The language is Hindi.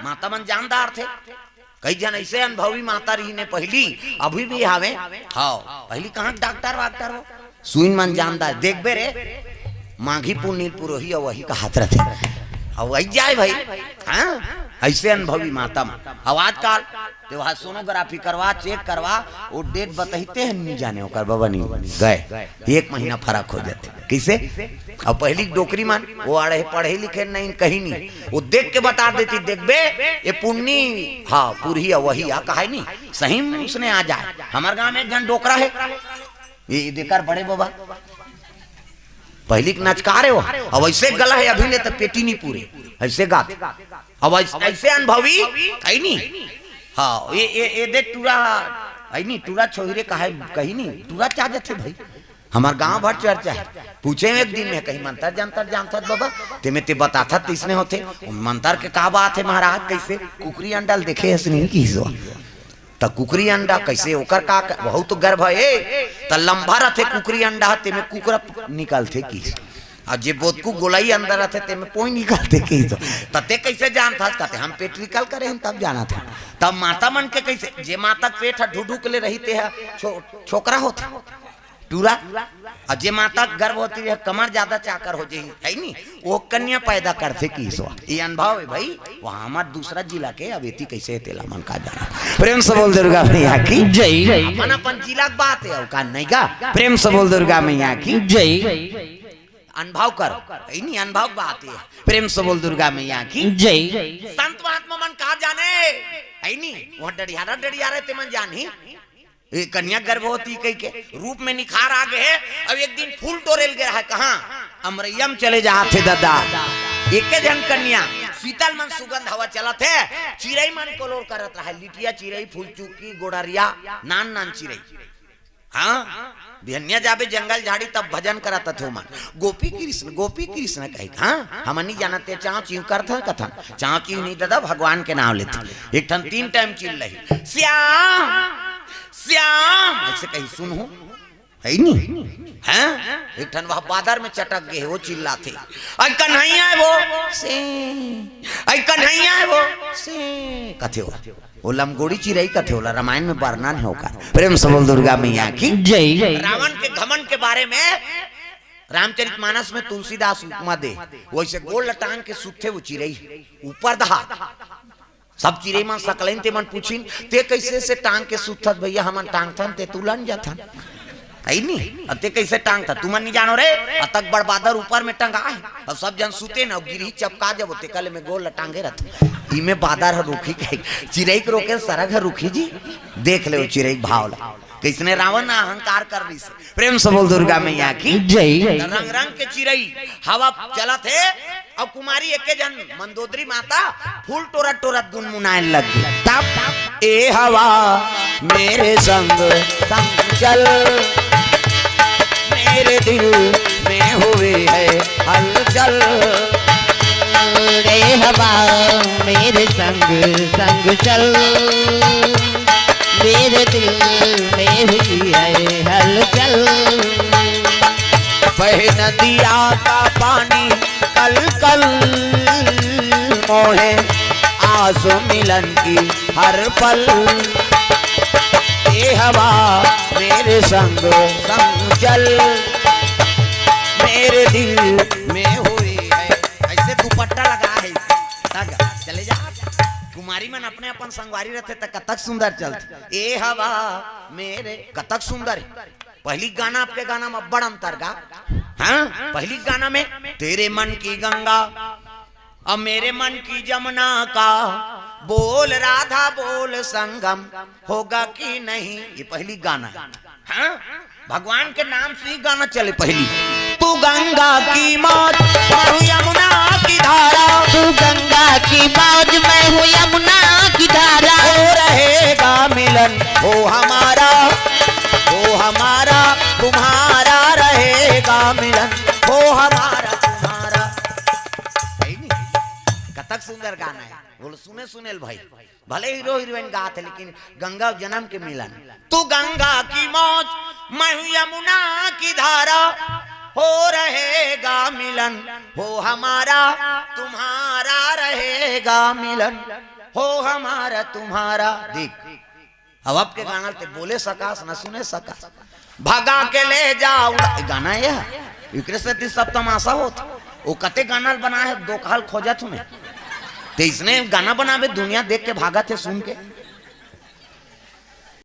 माता मन जानदार थे। कई जन ऐसे अनुभवी माता रही ने पहली, अभी भी हावे। हाँ पहली कहाँ डॉक्टर वाक्टर हो, सुइन मन जानदार देखबे रे माघी पुनीरपुर ही वही का हाथ रहते और वही जाए भाई। हाँ ऐसे अनुभवी माता में। अब आजकल तो वहाँ सोनोग्राफी करवा, चेक करवा, वो डेट बताते हैं नहीं जाने होकर बाबा नहीं गए, 1 महीना फर्क हो जाते। किसे? अब पहली डोकरी मान वो अड़े पढ़े लिखे नहीं कहीं नहीं, वो देख के बता देती देखबे ये पुन्नी हाँ पूरी वही आ कहा नहीं सही में उसने आ जाए। हमारे गांव में एक जन डोकरा है, ये देखकर बड़े बाबा पहली नचकार है वो, अब ऐसे गला है अभी ने तो पेटी नहीं पूरे ऐसे गाते। अब ऐसे अनुभवी कहीं नहीं। हाँ ये देख टूरा आई नहीं, टूरा छोहरे कहा कहीं नहीं, टूरा चाह जाते भाई। हमारे गांव भर चर्चा है। पूछे एक दिन में कहीं मंत्र जानता बाबा ते में ते बताता तीसने होते मंत्र के का बात है महाराज, कैसे कुकरी अंडा देखे हसनी की त कुकरी अंडा कैसे ओकर का बहुत गर्भ है त लंबा रहते कुकरी अंडा ते में कुकरा निकालते की और जे बोतकू गोलाई अंदर रहते ते में पोई निकालते की तो तते कैसे जानता कहते हम पेट निकाल करे हम तब जाना था। तब माता मन के कैसे जे माता पेट ढूढू के लिए रहते है छोकरा होता टूरा, और जे माता गर्भ होती है कमर ज्यादा चाकर हो जाए है नहीं वो कन्या पैदा करते की ये अनुभव है भाई। वहाँ हमारे दूसरा जिला के अवेती कैसे तेला मन का जाना। प्रेम से बोल दुर्गा मैया की जय। अपन अपन जिला की बात है का नहीं का। प्रेम से बोल दुर्गा मैया की जय। अनुभव कर नहीं अनुभव बात है। प्रेम से बोल दुर्गा मैया की जय। संत महात्मा मन कहा जाने है नहीं वहाँ डरियारा ते मन जानी कन्या गर्भवती कई के रूप में निखार आ गए। अब एक दिन फूल तोड़ेल गया है कहाँ अमरैया में चले जाते दादा एक जन कन्या शीतल मन सुगंध हवा चला थे चिड़ई मन कोलोर करत रहा लिटिया चिड़ई फूल चूकी गोड़रिया नान नान चिड़ई। हाँ बिहनिया जाबे जंगल झाड़ी तब भजन करत थे मन गोपी कृष्ण कही। हाँ हम नहीं जानते चाँव चीव करता कथन चाँव चीव नहीं दादा भगवान के नाम लेते। एक ठन 3 टाइम चिल रही श्याम श्याम ऐसे कहीं सुन हो है नहीं हैं। एक ठन वह बादर में चटक गए वो चिल्लाते आई कन्हैया है वो से आई कन्हैया है वो से कथे वो लमगोड़ी चिड़ई कथे होला रामायण में वर्णन होगा। प्रेम से बोल दुर्गा मैया की जय। रावण के घमंड के बारे में रामचरितमानस में तुलसीदास उपमा दे वैसे गोल लटांग के सुथे वो चिड़ई ऊपर दहा सब चिड़ई मन सकलन ते मन पूछिन ते कैसे से टांग के सुथत भैया हमन टांग थन ते तुलन जाथन है नहीं अते कैसे टांग था तुमन नहीं जानो रे अतक बड़ बादर ऊपर में टंगा है और सब जन सुते न गिरी चपका जब होते कल में गोल लटांगे रहते इमे बादर है रुखी कही चिड़ई के रोके सरग है रुखी जी देख ले चिड़ई भाव किसने रावण अहंकार कर रही से। प्रेम से बोल दुर्गा मैया की जय। रंग रंग के चिड़ई हवा चला थे और कुमारी एक जन मंदोदरी माता फूल टोरत टोरत गुनगुनाए लग गई तब ए हवा मेरे संग संग चल मेरे दिल में हुए है हलचल रे हवा मेरे संग संग चल मेरे दिल में हुई है हलचल। बह नदिया का पानी कल कल मोहे आंसू मिलन की हर पल ये हवा मेरे संग संग चल मेरे दिल में हुई है। ऐसे दुपट्टा लगा है चले जा कुमारी मन अपने अपन संगवारी रहते तक कतक सुंदर चलते ए हवा मेरे कतक सुंदर है। पहली गाना आपके गाना में बड़ अंतर गा। हाँ पहली गाना में तेरे मन की गंगा अब मेरे मन की जमुना का बोल राधा बोल संगम होगा कि नहीं ये पहली गाना। हाँ भगवान के नाम से ही गाना चले पहली तू गंगा की मौज मैं हूँ यमुना की धारा तू गंगा की मौज मैं हूँ यमुना की धारा हो रहेगा मिलन हो हमारा तुम्हारा रहेगा मिलन हो हमारा तुम्हारा। कतक सुंदर गाना है बोलो सुने सुनेल भाई भले हीरो हीरोइन गाते लेकिन गंगा जन्म के मिलन तू गंगा की मौज मैं हूँ यमुना की धारा हो रहेगा मिलन, हो हमारा तुम्हारा रहेगा मिलन, हो हमारा तुम्हारा। देख अब आपके गाना ते बोले सकाश न सुने सकाश, भगा के ले जाओ गाना यह से सब तमाशा होता। वो कते गाना बना है दो काल खोजा तुम्हें, तो इसने गाना बनावे दुनिया देख के भागा थे सुन के।